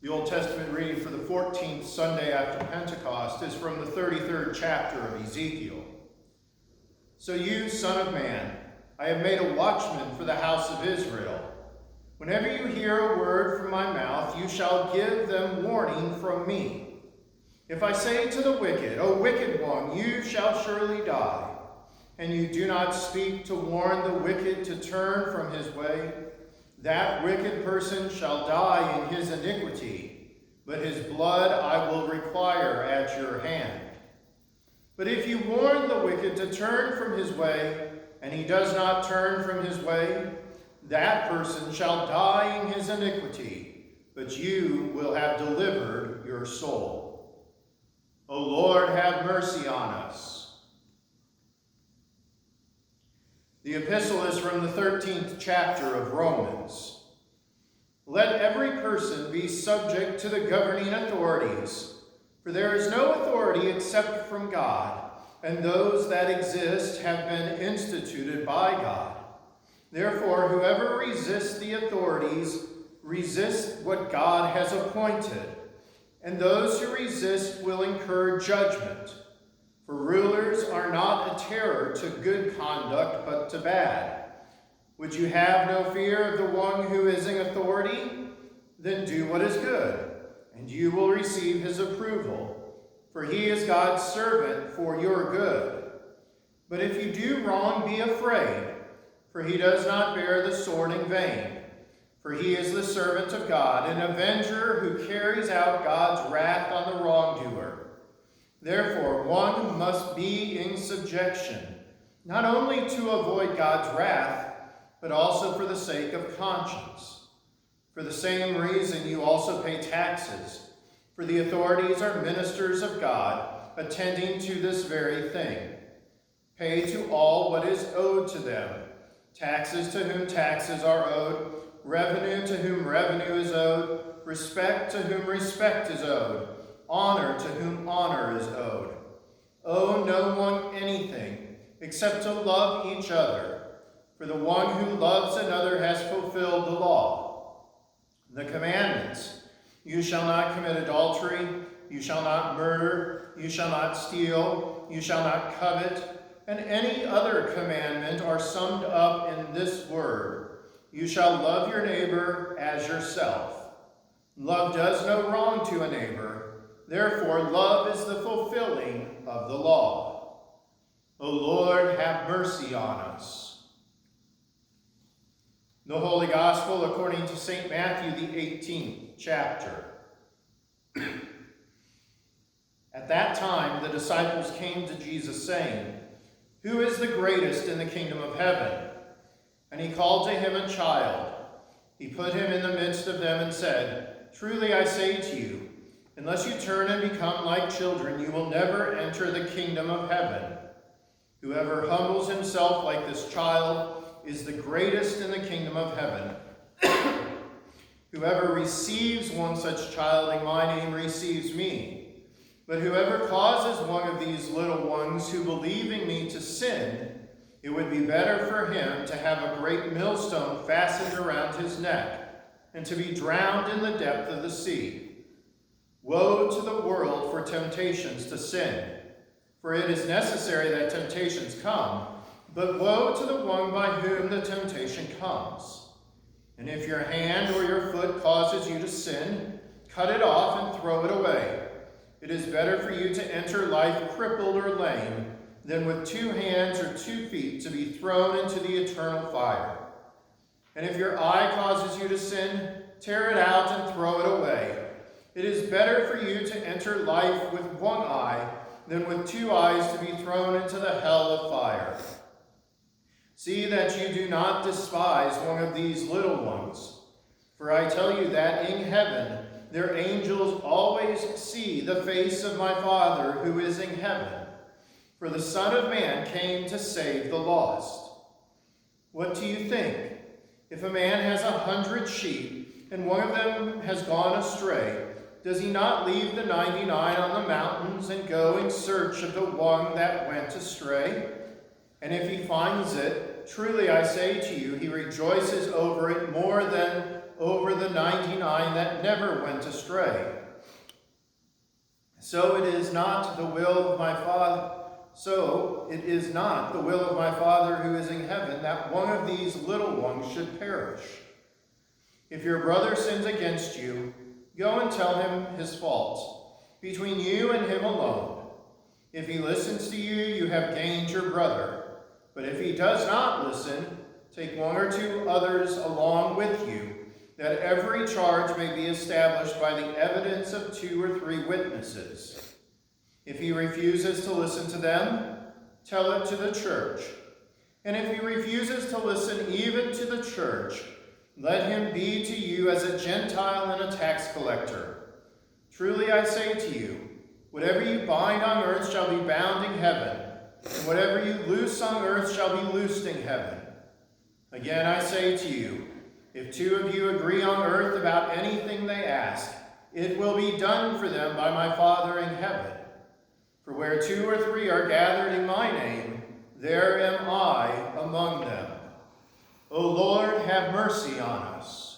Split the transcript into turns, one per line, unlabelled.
The Old Testament reading for the 14th Sunday after Pentecost is from the 33rd chapter of Ezekiel. So you, son of man, I have made a watchman for the house of Israel. Whenever you hear a word from my mouth, you shall give them warning from me. If I say to the wicked, O wicked one, you shall surely die, and you do not speak to warn the wicked to turn from his way, that wicked person shall die in his iniquity, but his blood I will require at your hand. But if you warn the wicked to turn from his way, and he does not turn from his way, that person shall die in his iniquity, but you will have delivered your soul. O Lord, have mercy on us. The epistle is from the 13th chapter of Romans. Let every person be subject to the governing authorities, for there is no authority except from God, and those that exist have been instituted by God. Therefore, whoever resists the authorities resists what God has appointed, and those who resist will incur judgment. For rulers are not a terror to good conduct, but to bad. Would you have no fear of the one who is in authority? Then do what is good, and you will receive his approval, for he is God's servant for your good. But if you do wrong, be afraid, for he does not bear the sword in vain. For he is the servant of God, an avenger who carries out God's wrath on the wrongdoer. Therefore, one must be in subjection, not only to avoid God's wrath, but also for the sake of conscience. For the same reason you also pay taxes, for the authorities are ministers of God, attending to this very thing. Pay to all what is owed to them, taxes to whom taxes are owed, revenue to whom revenue is owed, respect to whom respect is owed, honor to whom honor is owed. Owe no one anything except to love each other, for the one who loves another has fulfilled the law. The commandments: you shall not commit adultery, you shall not murder, you shall not steal, you shall not covet, and any other commandment are summed up in this word: you shall love your neighbor as yourself. Love does no wrong to a neighbor. Therefore, love is the fulfilling of the law. O Lord, have mercy on us. The Holy Gospel according to St. Matthew, the 18th chapter. At that time, the disciples came to Jesus, saying, Who is the greatest in the kingdom of heaven? And he called to him a child. He put him in the midst of them and said, Truly I say to you, unless you turn and become like children, you will never enter the kingdom of heaven. Whoever humbles himself like this child is the greatest in the kingdom of heaven. Whoever receives one such child in my name receives me. But whoever causes one of these little ones who believe in me to sin, it would be better for him to have a great millstone fastened around his neck and to be drowned in the depth of the sea. Woe to the world for temptations to sin, for it is necessary that temptations come, but woe to the one by whom the temptation comes. And if your hand or your foot causes you to sin, cut it off and throw it away. It is better for you to enter life crippled or lame than with 2 hands or 2 feet to be thrown into the eternal fire. And if your eye causes you to sin, tear it out and throw it away. It is better for you to enter life with 1 eye than with 2 eyes to be thrown into the hell of fire. See that you do not despise one of these little ones. For I tell you that in heaven their angels always see the face of my Father who is in heaven. For the Son of Man came to save the lost. What do you think? If a man has 100 sheep and one of them has gone astray, does he not leave the 99 on the mountains and go in search of the one that went astray? And if he finds it, truly I say to you, he rejoices over it more than over the 99 that never went astray. So it is not the will of my Father who is in heaven that one of these little ones should perish. If your brother sins against you, go and tell him his fault, between you and him alone. If he listens to you, you have gained your brother. But if he does not listen, take one or two others along with you, that every charge may be established by the evidence of 2 or 3 witnesses. If he refuses to listen to them, tell it to the church. And if he refuses to listen even to the church, let him be to you as a Gentile and a tax collector. Truly I say to you, whatever you bind on earth shall be bound in heaven, and whatever you loose on earth shall be loosed in heaven. Again I say to you, if 2 of you agree on earth about anything they ask, it will be done for them by my Father in heaven. For where 2 or 3 are gathered in my name, there am I among them. O Lord, have mercy on us.